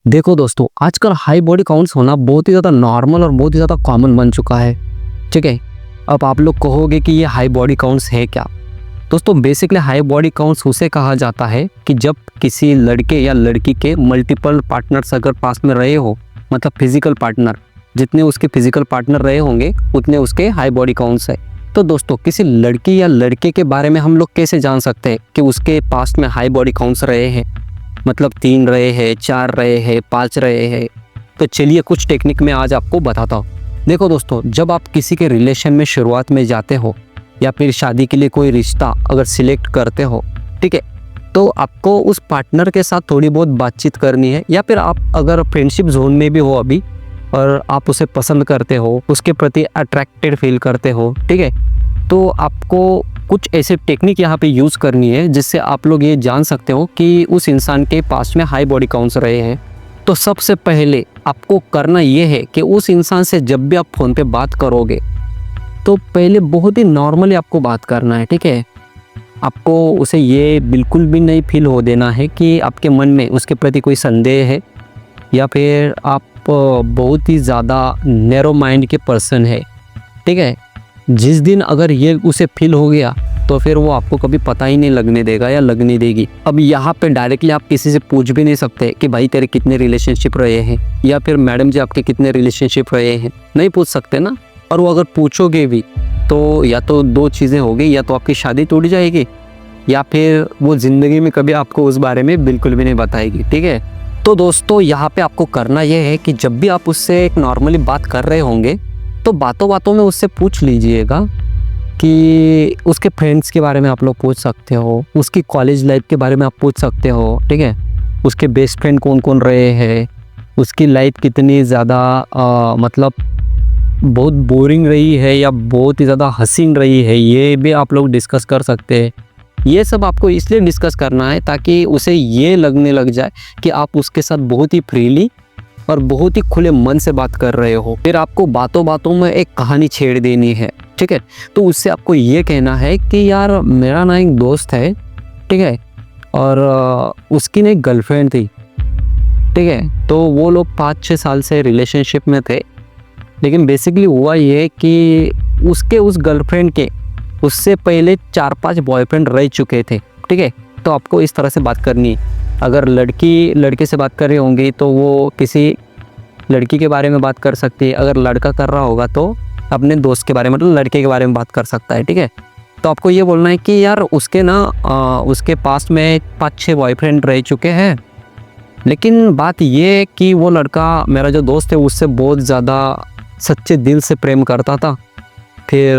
देखो दोस्तों, आजकल हाई बॉडी काउंट्स होना बहुत ही ज़्यादा नॉर्मल और बहुत ही ज़्यादा कॉमन बन चुका है। ठीक है, अब आप लोग कहोगे कि ये हाई बॉडी काउंट्स है क्या। दोस्तों बेसिकली हाई बॉडी काउंट्स उसे कहा जाता है कि जब किसी लड़के या लड़की के मल्टीपल पार्टनर्स अगर पास में रहे हो, मतलब फिजिकल पार्टनर, जितने उसके फिजिकल पार्टनर रहे होंगे उतने उसके हाई बॉडी काउंट्स है। तो दोस्तों किसी लड़की या लड़के के बारे में हम लोग कैसे जान सकते हैं कि उसके पास्ट में हाई बॉडी काउंट्स रहे हैं, मतलब 3 रहे हैं, 4 रहे हैं, 5 रहे हैं। तो चलिए कुछ टेक्निक में आज आपको बताता हूँ। देखो दोस्तों, जब आप किसी के रिलेशन में शुरुआत में जाते हो या फिर शादी के लिए कोई रिश्ता अगर सिलेक्ट करते हो, ठीक है, तो आपको उस पार्टनर के साथ थोड़ी बहुत बातचीत करनी है। या फिर आप अगर फ्रेंडशिप जोन में भी हो अभी और आप उसे पसंद करते हो, उसके प्रति अट्रैक्टेड फील करते हो, ठीक है, तो आपको कुछ ऐसे टेक्निक यहाँ पे यूज़ करनी है जिससे आप लोग ये जान सकते हो कि उस इंसान के पास में हाई बॉडी काउंट्स रहे हैं। तो सबसे पहले आपको करना ये है कि उस इंसान से जब भी आप फ़ोन पे बात करोगे तो पहले बहुत ही नॉर्मली आपको बात करना है। ठीक है, आपको उसे ये बिल्कुल भी नहीं फील हो देना है कि आपके मन में उसके प्रति कोई संदेह है या फिर आप बहुत ही ज़्यादा नैरो माइंड के पर्सन है। ठीक है, जिस दिन अगर ये उसे फील हो गया तो फिर वो आपको कभी पता ही नहीं लगने देगा या लगने देगी। अब यहाँ पे डायरेक्टली आप किसी से पूछ भी नहीं सकते कि भाई तेरे कितने रिलेशनशिप रहे हैं या फिर मैडम जी आपके कितने रिलेशनशिप रहे हैं, नहीं पूछ सकते ना। और वो अगर पूछोगे भी तो या तो 2 चीज़ें होगी, या तो आपकी शादी टूट जाएगी या फिर वो ज़िंदगी में कभी आपको उस बारे में बिल्कुल भी नहीं बताएगी। ठीक है, तो दोस्तों यहाँ पे आपको करना ये है कि जब भी आप उससे एक नॉर्मली बात कर रहे होंगे तो बातों बातों में उससे पूछ लीजिएगा कि उसके फ्रेंड्स के बारे में आप लोग पूछ सकते हो, उसकी कॉलेज लाइफ के बारे में आप पूछ सकते हो। ठीक है, उसके बेस्ट फ्रेंड कौन कौन रहे हैं, उसकी लाइफ कितनी ज़्यादा मतलब बहुत बोरिंग रही है या बहुत ही ज़्यादा हसीन रही है, ये भी आप लोग डिस्कस कर सकते हैं। ये सब आपको इसलिए डिस्कस करना है ताकि उसे ये लगने लग जाए कि आप उसके साथ बहुत ही फ्रीली और बहुत ही खुले मन से बात कर रहे हो। फिर आपको बातों बातों में एक कहानी छेड़ देनी है। ठीक है, तो उससे आपको ये कहना है कि यार मेरा ना एक दोस्त है, ठीक है, और उसकी ना एक गर्लफ्रेंड थी। ठीक है, तो वो लोग 5-6 साल से रिलेशनशिप में थे, लेकिन बेसिकली हुआ ये कि उसके उस गर्लफ्रेंड के उससे पहले 4-5 बॉयफ्रेंड रह चुके थे। ठीक है, तो आपको इस तरह से बात करनी है। अगर लड़की लड़के से बात कर रही होंगी तो वो किसी लड़की के बारे में बात कर सकती है, अगर लड़का कर रहा होगा तो अपने दोस्त के बारे में, मतलब लड़के के बारे में बात कर सकता है। ठीक है, तो आपको ये बोलना है कि यार उसके ना उसके पास में 5-6 बॉयफ्रेंड रह चुके हैं, लेकिन बात ये है कि वो लड़का, मेरा जो दोस्त है, उससे बहुत ज़्यादा सच्चे दिल से प्रेम करता था। फिर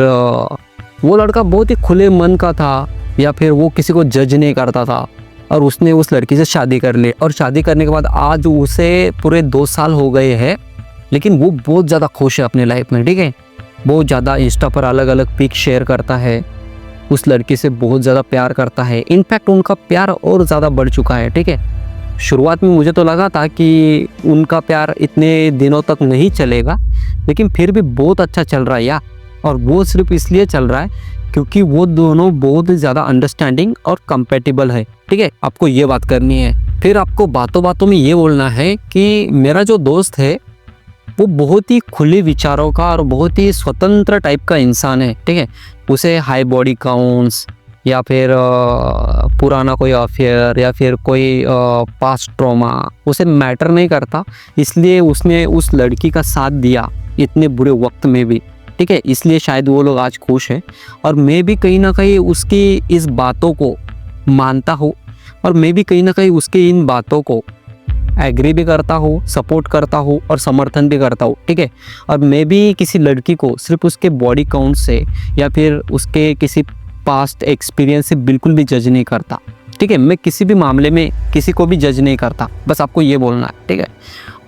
वो लड़का बहुत ही खुले मन का था या फिर वो किसी को जज नहीं करता था और उसने उस लड़की से शादी कर ली। और शादी करने के बाद आज उसे पूरे 2 साल हो गए हैं, लेकिन वो बहुत ज़्यादा खुश है अपने लाइफ में। ठीक है, बहुत ज़्यादा इंस्टा पर अलग अलग पिक शेयर करता है, उस लड़की से बहुत ज़्यादा प्यार करता है। इनफैक्ट उनका प्यार और ज़्यादा बढ़ चुका है। ठीक है, शुरुआत में मुझे तो लगा था कि उनका प्यार इतने दिनों तक नहीं चलेगा, लेकिन फिर भी बहुत अच्छा चल रहा है यार। और वो सिर्फ इसलिए चल रहा है क्योंकि वो दोनों बहुत ज़्यादा अंडरस्टैंडिंग और कंपेटेबल है। ठीक है, आपको ये बात करनी है। फिर आपको बातों बातों में ये बोलना है कि मेरा जो दोस्त है वो बहुत ही खुले विचारों का और बहुत ही स्वतंत्र टाइप का इंसान है। ठीक है, उसे हाई बॉडी काउंट्स या फिर पुराना कोई अफेयर या फिर कोई पास्ट ट्रॉमा उसे मैटर नहीं करता, इसलिए उसने उस लड़की का साथ दिया इतने बुरे वक्त में भी। ठीक है, इसलिए शायद वो लोग आज खुश हैं। और मैं भी कहीं ना कहीं उसकी इस बातों को मानता हूँ और मैं भी कहीं ना कहीं उसकी इन बातों को एग्री भी करता हूँ, सपोर्ट करता हूँ और समर्थन भी करता हूँ। ठीक है, और मैं भी किसी लड़की को सिर्फ उसके बॉडी काउंट से या फिर उसके किसी पास्ट एक्सपीरियंस से बिल्कुल भी जज नहीं करता। ठीक है, मैं किसी भी मामले में किसी को भी जज नहीं करता, बस आपको ये बोलना है। ठीक है,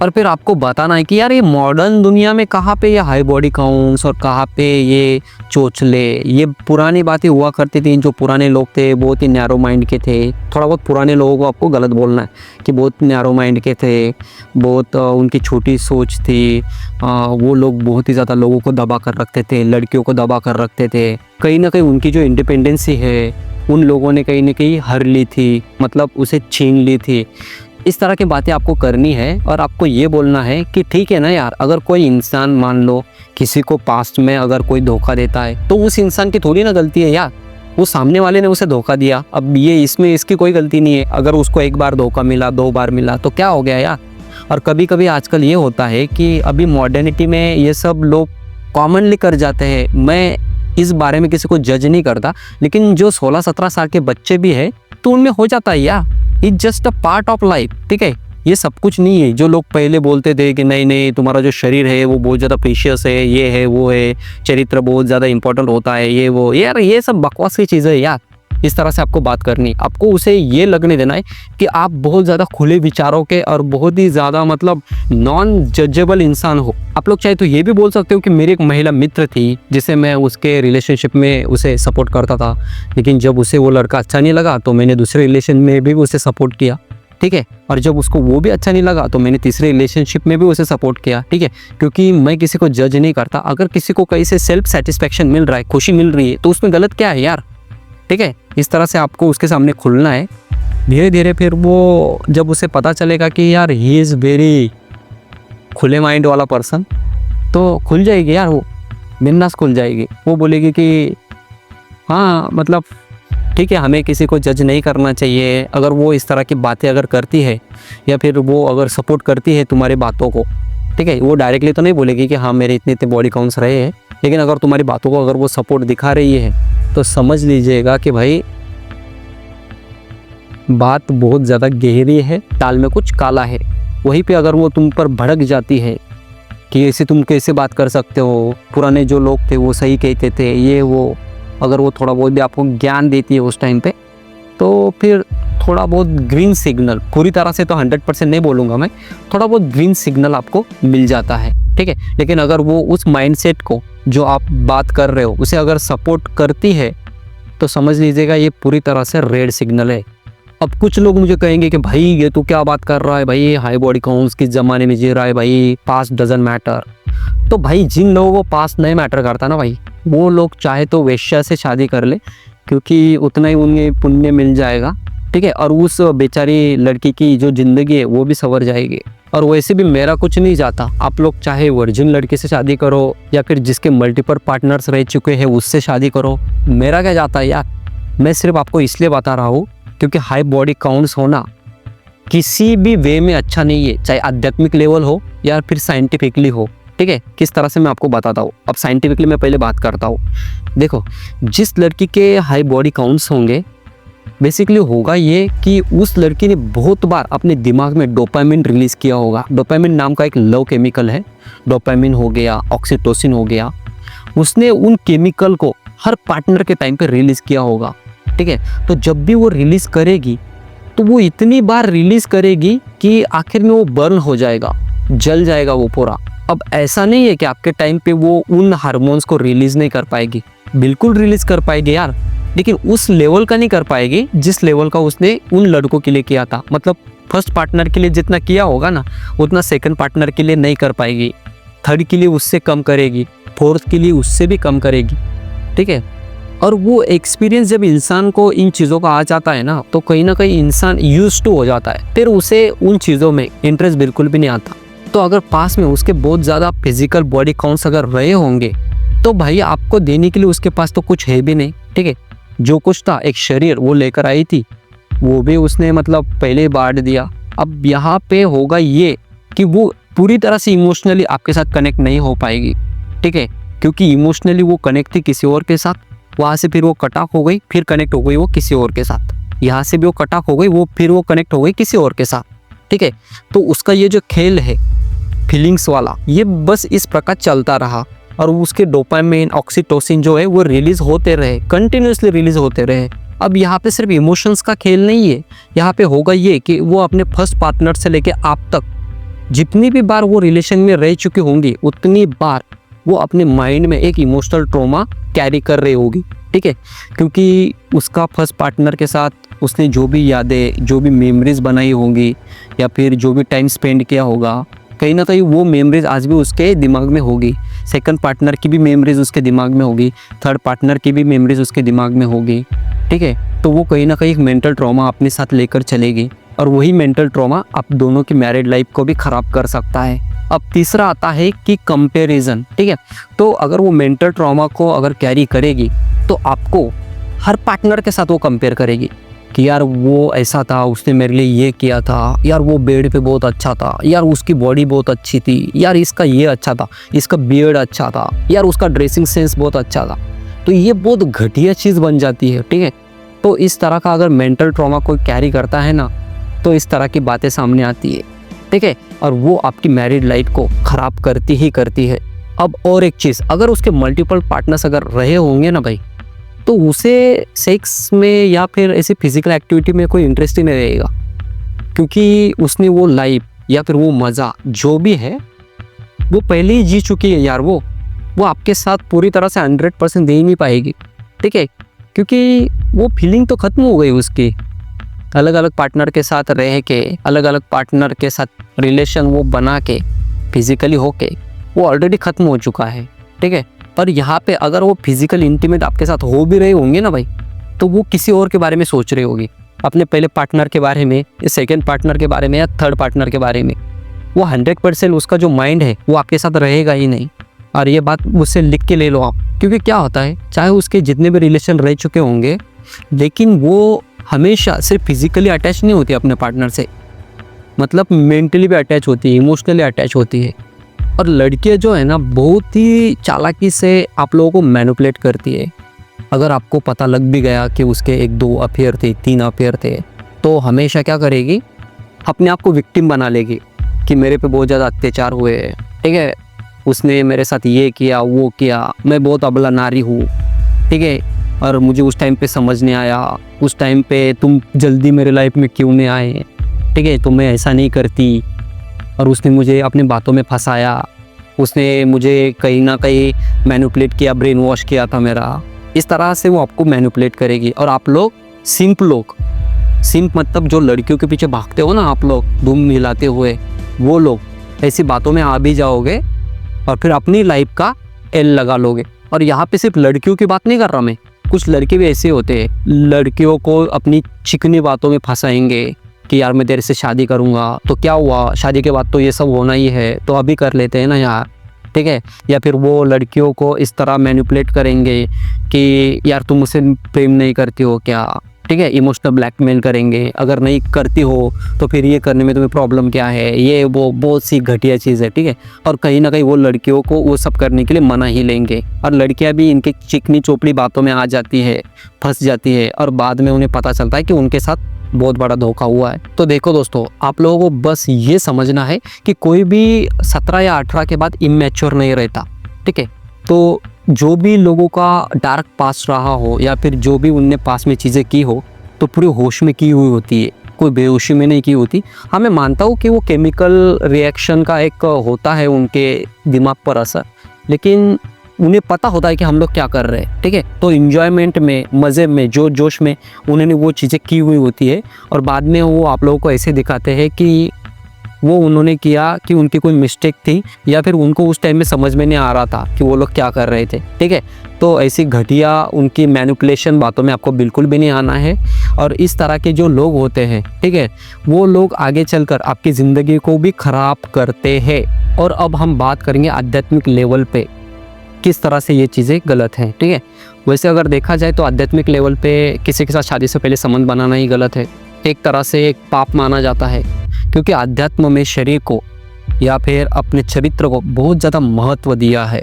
और फिर आपको बताना है कि यार ये मॉडर्न दुनिया में कहाँ पे ये हाई बॉडी काउंट्स और कहाँ पे ये चोचले, ये पुरानी बातें हुआ करती थी। जो पुराने लोग थे बहुत ही नैरो माइंड के थे। थोड़ा बहुत पुराने लोगों को आपको गलत बोलना है कि बहुत नैरो माइंड के थे, बहुत उनकी छोटी सोच थी। वो लोग बहुत ही ज़्यादा लोगों को दबा कर रखते थे, लड़कियों को दबा कर रखते थे। कहीं ना कहीं उनकी जो इंडिपेंडेंसी है उन लोगों ने कहीं ना कहीं हर ली थी, मतलब उसे छीन ली थी। इस तरह की बातें आपको करनी है और आपको ये बोलना है कि ठीक है ना यार, अगर कोई इंसान मान लो किसी को पास्ट में अगर कोई धोखा देता है तो उस इंसान की थोड़ी ना गलती है यार, वो सामने वाले ने उसे धोखा दिया। अब ये इसमें इसकी कोई गलती नहीं है। अगर उसको एक बार धोखा मिला, 2 बार मिला तो क्या हो गया यार। और कभी कभी आजकल ये होता है कि अभी मॉडर्निटी में ये सब लोग कॉमनली कर जाते हैं। मैं इस बारे में किसी को जज नहीं करता, लेकिन जो 16-17 साल के बच्चे भी है तो उनमें हो जाता है यार। It's just a part of life, ठीक है, ये सब कुछ नहीं है। जो लोग पहले बोलते थे कि नहीं नहीं तुम्हारा जो शरीर है वो बहुत ज़्यादा प्रीशियस है, ये है वो है, चरित्र बहुत ज़्यादा इंपॉर्टेंट होता है, ये वो, यार ये सब बकवास की चीज़ें है यार। इस तरह से आपको बात करनी, आपको उसे ये लगने देना है कि आप बहुत ज़्यादा खुले विचारों के और बहुत ही ज़्यादा मतलब नॉन जजेबल इंसान हो। आप लोग चाहे तो ये भी बोल सकते हो कि मेरी एक महिला मित्र थी जिसे मैं उसके रिलेशनशिप में उसे सपोर्ट करता था, लेकिन जब उसे वो लड़का अच्छा नहीं लगा तो मैंने दूसरे रिलेशन में भी उसे सपोर्ट किया, ठीक है, और जब उसको वो भी अच्छा नहीं लगा तो मैंने तीसरे रिलेशनशिप में भी उसे सपोर्ट किया, ठीक है, क्योंकि मैं किसी को जज नहीं करता। अगर किसी को कहीं से सेल्फ सेटिस्फेक्शन मिल रहा है, खुशी मिल रही है, तो उसमें गलत क्या है यार, ठीक है। इस तरह से आपको उसके सामने खुलना है। धीरे धीरे फिर वो जब उसे पता चलेगा कि यार ही इज़ वेरी खुले माइंड वाला पर्सन, तो खुल जाएगी यार, वो बिंदास खुल जाएगी। वो बोलेगी कि हाँ मतलब ठीक है, हमें किसी को जज नहीं करना चाहिए। अगर वो इस तरह की बातें अगर करती है या फिर वो अगर सपोर्ट करती है तुम्हारी बातों को, ठीक है, वो डायरेक्टली तो नहीं बोलेगी कि हाँ मेरे इतने इतने बॉडी काउंट्स रहे हैं, लेकिन अगर तुम्हारी बातों को अगर वो सपोर्ट दिखा रही है तो समझ लीजिएगा कि भाई बात बहुत ज़्यादा गहरी है, ताल में कुछ काला है। वहीं पे अगर वो तुम पर भड़क जाती है कि ऐसे तुम कैसे बात कर सकते हो, पुराने जो लोग थे वो सही कहते थे, ये वो, अगर वो थोड़ा बहुत भी आपको ज्ञान देती है उस टाइम पे, तो फिर थोड़ा बहुत ग्रीन सिग्नल, पूरी तरह से तो 100% नहीं बोलूँगा मैं, थोड़ा बहुत ग्रीन सिग्नल आपको मिल जाता है, ठीक है। लेकिन अगर वो उस माइंडसेट को जो आप बात कर रहे हो उसे अगर सपोर्ट करती है तो समझ लीजिएगा ये पूरी तरह से रेड सिग्नल है। अब कुछ लोग मुझे कहेंगे कि भाई ये तो क्या बात कर रहा है भाई, ये हाई बॉडी काउंट्स किस ज़माने में जी रहा है भाई, पास्ट डजंट मैटर। तो भाई जिन लोगों को पास्ट नहीं मैटर करता ना भाई, वो लोग चाहे तो वेश्या से शादी कर ले, क्योंकि उतना ही उन्हें पुण्य मिल जाएगा, ठीक है, और उस बेचारी लड़की की जो ज़िंदगी है वो भी संवर जाएगी। और वैसे भी मेरा कुछ नहीं जाता, आप लोग चाहे वर्जिन लड़की से शादी करो या फिर जिसके मल्टीपल पार्टनर्स रह चुके हैं उससे शादी करो, मेरा क्या जाता है यार। मैं सिर्फ आपको इसलिए बता रहा हूँ क्योंकि हाई बॉडी काउंट्स होना किसी भी वे में अच्छा नहीं है, चाहे आध्यात्मिक लेवल हो या फिर साइंटिफिकली हो, ठीक है। किस तरह से मैं आपको बताता हूँ। अब साइंटिफिकली मैं पहले बात करता हूँ। देखो, जिस लड़की के हाई बॉडी काउंट्स होंगे, बेसिकली होगा ये कि उस लड़की ने बहुत बार अपने दिमाग में डोपामिन रिलीज़ किया होगा। डोपामिन नाम का एक लव केमिकल है, डोपामिन हो गया, ऑक्सीटोसिन हो गया, उसने उन केमिकल को हर पार्टनर के टाइम पे रिलीज़ किया होगा, ठीक है। तो जब भी वो रिलीज़ करेगी तो वो इतनी बार रिलीज़ करेगी कि आखिर में वो बर्न हो जाएगा, जल जाएगा वो पूरा। अब ऐसा नहीं है कि आपके टाइम पे वो उन हार्मोन्स को रिलीज़ नहीं कर पाएगी, बिल्कुल रिलीज़ कर पाएगी यार, लेकिन उस लेवल का नहीं कर पाएगी जिस लेवल का उसने उन लड़कों के लिए किया था। मतलब फर्स्ट पार्टनर के लिए जितना किया होगा ना, उतना सेकंड पार्टनर के लिए नहीं कर पाएगी, थर्ड के लिए उससे कम करेगी, फोर्थ के लिए उससे भी कम करेगी, ठीक है। और वो एक्सपीरियंस जब इंसान को इन चीज़ों का आ जाता है ना, तो कहीं ना कहीं इंसान यूज्ड टू हो जाता है, फिर उसे उन चीज़ों में इंटरेस्ट बिल्कुल भी नहीं आता। तो अगर पास में उसके बहुत ज़्यादा फिजिकल बॉडी काउंट्स अगर रहे होंगे तो भाई आपको देने के लिए उसके पास तो कुछ है भी नहीं, ठीक है। जो कुछ था, एक शरीर वो लेकर आई थी, वो भी उसने मतलब पहले बांट दिया। अब यहाँ पे होगा ये कि वो पूरी तरह से इमोशनली आपके साथ कनेक्ट नहीं हो पाएगी, ठीक है, क्योंकि इमोशनली वो कनेक्ट थी किसी और के साथ, वहाँ से फिर वो कटाक हो गई, फिर कनेक्ट हो गई वो किसी और के साथ, यहाँ से भी वो कटाक हो गई, वो फिर वो कनेक्ट हो गई किसी और के साथ, ठीक है। तो उसका ये जो खेल है फीलिंग्स वाला, ये बस इस प्रकार चलता रहा और उसके डोपामाइन, ऑक्सीटोसिन जो है वो रिलीज होते रहे, कंटिन्यूसली रिलीज होते रहे। अब यहाँ पे सिर्फ इमोशंस का खेल नहीं है, यहाँ पे होगा ये कि वो अपने फर्स्ट पार्टनर से लेके आप तक जितनी भी बार वो रिलेशन में रह चुकी होंगी, उतनी बार वो अपने माइंड में एक इमोशनल ट्रॉमा कैरी कर रही होगी, ठीक है, क्योंकि उसका फर्स्ट पार्टनर के साथ उसने जो भी यादें, जो भी मेमोरीज बनाई होंगी या फिर जो भी टाइम स्पेंड किया होगा, कहीं ना कहीं वो मेमोरीज आज भी उसके दिमाग में होगी। सेकंड पार्टनर की भी मेमोरीज उसके दिमाग में होगी, थर्ड पार्टनर की भी मेमोरीज उसके दिमाग में होगी, ठीक है। तो वो कहीं ना कहीं एक मेंटल ट्रॉमा अपने साथ लेकर चलेगी और वही मेंटल ट्रॉमा आप दोनों की मैरिड लाइफ को भी ख़राब कर सकता है। अब तीसरा आता है कि कंपैरिजन, ठीक है। तो अगर वो मेंटल ट्रॉमा को अगर कैरी करेगी तो आपको हर पार्टनर के साथ वो कंपेयर करेगी कि यार वो ऐसा था, उसने मेरे लिए ये किया था, यार वो बेड पे बहुत अच्छा था, यार उसकी बॉडी बहुत अच्छी थी, यार इसका ये अच्छा था, इसका बियर्ड अच्छा था, यार उसका ड्रेसिंग सेंस बहुत अच्छा था। तो ये बहुत घटिया चीज़ बन जाती है, ठीक है। तो इस तरह का अगर मेंटल ट्रॉमा कोई कैरी करता है ना, तो इस तरह की बातें सामने आती है, ठीक है, और वो आपकी मैरिड लाइफ को ख़राब करती ही करती है। अब और एक चीज़, अगर उसके मल्टीपल पार्टनर्स अगर रहे होंगे ना भाई, तो उसे सेक्स में या फिर ऐसी फिजिकल एक्टिविटी में कोई इंटरेस्ट ही नहीं रहेगा, क्योंकि उसने वो लाइफ या फिर वो मज़ा जो भी है वो पहले ही जी चुकी है यार। वो आपके साथ पूरी तरह से 100% दे ही नहीं पाएगी, ठीक है, क्योंकि वो फीलिंग तो ख़त्म हो गई उसकी। अलग अलग पार्टनर के साथ रह के, अलग अलग पार्टनर के साथ रिलेशन वो बना के, फिजिकली होके वो ऑलरेडी ख़त्म हो चुका है, ठीक है। पर यहाँ पे अगर वो फिजिकल इंटीमेट आपके साथ हो भी रहे होंगे ना भाई, तो वो किसी और के बारे में सोच रही होगी, अपने पहले पार्टनर के बारे में, या सेकेंड पार्टनर के बारे में, या थर्ड पार्टनर के बारे में। वो 100% उसका जो माइंड है वो आपके साथ रहेगा ही नहीं। और ये बात मुझसे लिख के ले लो आप, क्योंकि क्या होता है, चाहे उसके जितने भी रिलेशन रह चुके होंगे, लेकिन वो हमेशा सिर्फ फिजिकली अटैच नहीं होती अपने पार्टनर से, मतलब मेंटली भी अटैच होती है, इमोशनली अटैच होती है। और लड़कियां जो है ना, बहुत ही चालाकी से आप लोगों को मैनिपुलेट करती है। अगर आपको पता लग भी गया कि उसके 1-2 अफेयर थे, 3 अफेयर थे, तो हमेशा क्या करेगी, अपने आप को विक्टिम बना लेगी कि मेरे पे बहुत ज़्यादा अत्याचार हुए, ठीक है, उसने मेरे साथ ये किया वो किया, मैं बहुत अबला नारी हूँ, ठीक है, और मुझे उस टाइम पे समझ नहीं आया, उस टाइम पे तुम जल्दी मेरे लाइफ में क्यों नहीं आए, ठीक है, तो मैं ऐसा नहीं करती, और उसने मुझे अपनी बातों में फंसाया, उसने मुझे कहीं ना कहीं मैनिपुलेट किया, ब्रेन वॉश किया था मेरा। इस तरह से वो आपको मैनिपुलेट करेगी। और आप लोग सिंप मतलब जो लड़कियों के पीछे भागते हो ना आप लोग धूम हिलाते हुए, वो लोग ऐसी बातों में आ भी जाओगे और फिर अपनी लाइफ का एल लगा लोगे। और यहाँ पे सिर्फ लड़कियों की बात नहीं कर रहा मैं, कुछ लड़के भी ऐसे होते हैं, लड़कियों को अपनी चिकनी बातों में फंसाएंगे कि यार मैं तेरे से शादी करूँगा, तो क्या हुआ, शादी के बाद तो ये सब होना ही है, तो अभी कर लेते हैं ना यार, ठीक है। या फिर वो लड़कियों को इस तरह मैनिपुलेट करेंगे कि यार तुम मुझसे प्रेम नहीं करती हो क्या, ठीक है, इमोशनल ब्लैकमेल करेंगे, अगर नहीं करती हो तो फिर ये करने में तुम्हें प्रॉब्लम क्या है, ये वो बहुत सी घटिया चीज़ है, ठीक है। और कहीं ना कहीं वो लड़कियों को वो सब करने के लिए मना ही लेंगे, और लड़कियां भी इनके चिकनी चोपड़ी बातों में आ जाती है, फंस जाती है, और बाद में उन्हें पता चलता है कि उनके साथ बहुत बड़ा धोखा हुआ है। तो देखो दोस्तों, आप लोगों को बस ये समझना है कि कोई भी 17 या 18 के बाद इमैच्योर नहीं रहता, ठीक है। तो जो भी लोगों का डार्क पास्ट रहा हो, या फिर जो भी उनने पास में चीज़ें की हो, तो पूरी होश में की हुई होती है, कोई बेहोशी में नहीं की होती। हाँ, मैं मानता हूँ कि वो केमिकल रिएक्शन का एक होता है उनके दिमाग पर असर, लेकिन उन्हें पता होता है कि हम लोग क्या कर रहे हैं, ठीक है। तो इन्जॉयमेंट में, मज़े में, जोश में उन्होंने वो चीज़ें की हुई होती है, और बाद में वो आप लोगों को ऐसे दिखाते हैं कि वो उन्होंने किया कि उनकी कोई मिस्टेक थी, या फिर उनको उस टाइम में समझ में नहीं आ रहा था कि वो लोग क्या कर रहे थे, ठीक है। तो ऐसी घटिया उनकी मैनिपुलेशन बातों में आपको बिल्कुल भी नहीं आना है। और इस तरह के जो लोग होते हैं, ठीक है, वो लोग आगे चलकर आपकी ज़िंदगी को भी ख़राब करते हैं। और अब हम बात करेंगे आध्यात्मिक लेवल पे किस तरह से ये चीज़ें गलत हैं, ठीक है। वैसे अगर देखा जाए तो आध्यात्मिक लेवल पे किसी के साथ शादी से पहले संबंध बनाना ही गलत है, एक तरह से एक पाप माना जाता है, क्योंकि आध्यात्म में शरीर को या फिर अपने चरित्र को बहुत ज़्यादा महत्व दिया है,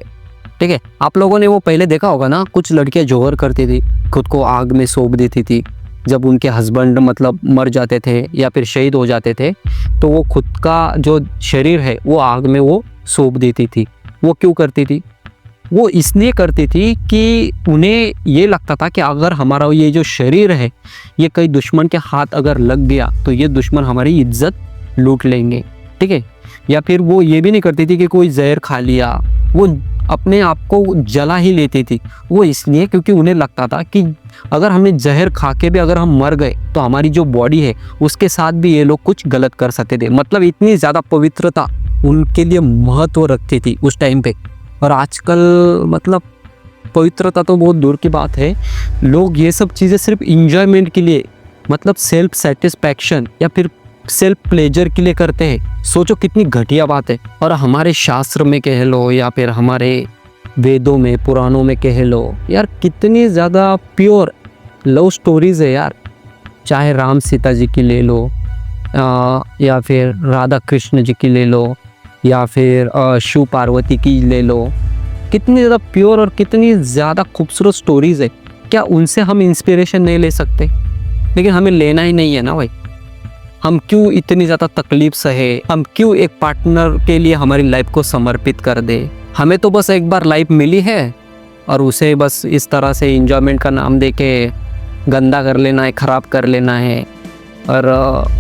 ठीक है। आप लोगों ने वो पहले देखा होगा ना, कुछ लड़कियां जौहर करती थी, खुद को आग में सौंप देती थी जब उनके हस्बैंड मतलब मर जाते थे या फिर शहीद हो जाते थे, तो वो खुद का जो शरीर है वो आग में वो सौंप देती थी। वो क्यों करती थी? वो इसलिए करती थी कि उन्हें ये लगता था कि अगर हमारा ये जो शरीर है ये कई दुश्मन के हाथ अगर लग गया तो ये दुश्मन हमारी इज्जत लूट लेंगे, ठीक है। या फिर वो ये भी नहीं करती थी कि कोई जहर खा लिया, वो अपने आप को जला ही लेती थी। वो इसलिए क्योंकि उन्हें लगता था कि अगर हमें जहर खा के भी अगर हम मर गए तो हमारी जो बॉडी है उसके साथ भी ये लोग कुछ गलत कर सकते थे। मतलब इतनी ज़्यादा पवित्रता उनके लिए महत्व रखती थी उस टाइम पे। और आजकल मतलब पवित्रता तो बहुत दूर की बात है, लोग ये सब चीज़ें सिर्फ इंजॉयमेंट के लिए, मतलब सेल्फ सेटिस्फैक्शन या फिर सेल्फ प्लेजर के लिए करते हैं। सोचो कितनी घटिया बात है। और हमारे शास्त्र में कह लो या फिर हमारे वेदों में, पुराणों में कह लो यार, कितनी ज़्यादा प्योर लव स्टोरीज़ है यार। चाहे राम सीता जी की ले लो, या फिर राधा कृष्ण जी की ले लो, या फिर शिव पार्वती की ले लो। कितनी ज़्यादा प्योर और कितनी ज़्यादा खूबसूरत स्टोरीज़ है। क्या उनसे हम इंस्पिरेशन नहीं ले सकते? लेकिन हमें लेना ही नहीं है ना भाई। हम क्यों इतनी ज़्यादा तकलीफ सहे? हम क्यों एक पार्टनर के लिए हमारी लाइफ को समर्पित कर दे? हमें तो बस एक बार लाइफ मिली है और उसे बस इस तरह से एंजॉयमेंट का नाम दे के गंदा कर लेना है, ख़राब कर लेना है। और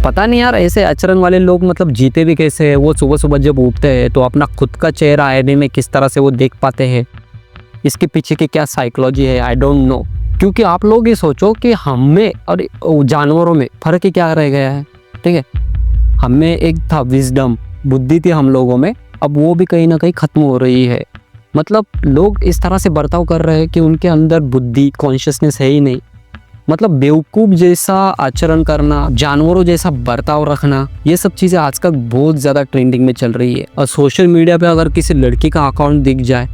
पता नहीं यार, ऐसे आचरण वाले लोग मतलब जीते भी कैसे हैं? वो सुबह सुबह जब उठते हैं तो अपना खुद का चेहरा आईने में किस तरह से वो देख पाते हैं, इसके पीछे की क्या साइकोलॉजी है, आई डोंट नो। क्योंकि आप लोग ये सोचो कि हम में और जानवरों में फ़र्क ही क्या रह गया है? ठीक है, हम में एक था विजडम, बुद्धि थी हम लोगों में, अब वो भी कहीं ना कहीं ख़त्म हो रही है। मतलब लोग इस तरह से बर्ताव कर रहे हैं कि उनके अंदर बुद्धि, कॉन्शियसनेस है ही नहीं। मतलब बेवकूफ़ जैसा आचरण करना, जानवरों जैसा बर्ताव रखना, ये सब चीज़ें आजकल बहुत ज़्यादा ट्रेंडिंग में चल रही है। और सोशल मीडिया पे अगर किसी लड़की का अकाउंट दिख जाए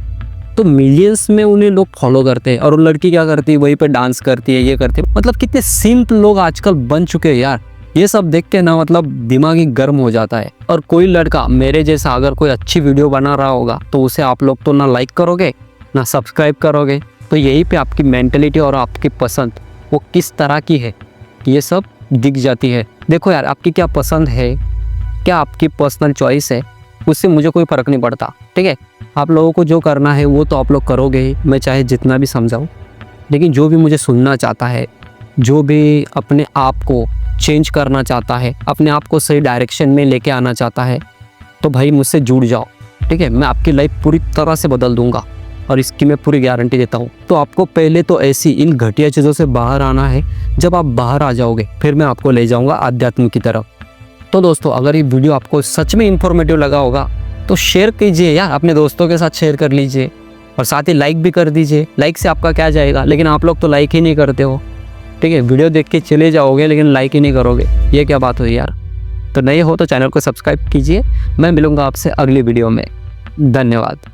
तो मिलियंस में उन्हें लोग फॉलो करते हैं, और वो लड़की क्या करती है, वहीं पे डांस करती है, ये करती है। मतलब कितने सिंप लोग आजकल बन चुके हैं यार। ये सब देख के ना मतलब दिमाग ही गर्म हो जाता है। और कोई लड़का मेरे जैसा अगर कोई अच्छी वीडियो बना रहा होगा तो उसे आप लोग तो ना लाइक करोगे ना सब्सक्राइब करोगे। तो यहीं पे आपकी मेंटलिटी और आपकी पसंद वो किस तरह की है ये सब दिख जाती है। देखो यार, आपकी क्या पसंद है, क्या आपकी पर्सनल चॉइस है, उससे मुझे कोई फ़र्क नहीं पड़ता। ठीक है, आप लोगों को जो करना है वो तो आप लोग करोगे ही, मैं चाहे जितना भी समझाऊँ। लेकिन जो भी मुझे सुनना चाहता है, जो भी अपने आप को चेंज करना चाहता है, अपने आप को सही डायरेक्शन में लेके आना चाहता है, तो भाई मुझसे जुड़ जाओ। ठीक है, मैं आपकी लाइफ पूरी तरह से बदल दूंगा और इसकी मैं पूरी गारंटी देता हूँ। तो आपको पहले तो ऐसी इन घटिया चीज़ों से बाहर आना है। जब आप बाहर आ जाओगे फिर मैं आपको ले जाऊँगा आध्यात्म की तरफ। तो दोस्तों, अगर ये वीडियो आपको सच में इन्फॉर्मेटिव लगा होगा तो शेयर कीजिए यार, अपने दोस्तों के साथ शेयर कर लीजिए, और साथ ही लाइक भी कर दीजिए। लाइक से आपका क्या जाएगा, लेकिन आप लोग तो लाइक ही नहीं करते हो। ठीक है, वीडियो देख के चले जाओगे लेकिन लाइक ही नहीं करोगे, ये क्या बात हुई यार। तो नए हो तो चैनल को सब्सक्राइब कीजिए। मैं मिलूँगा आपसे अगली वीडियो में। धन्यवाद।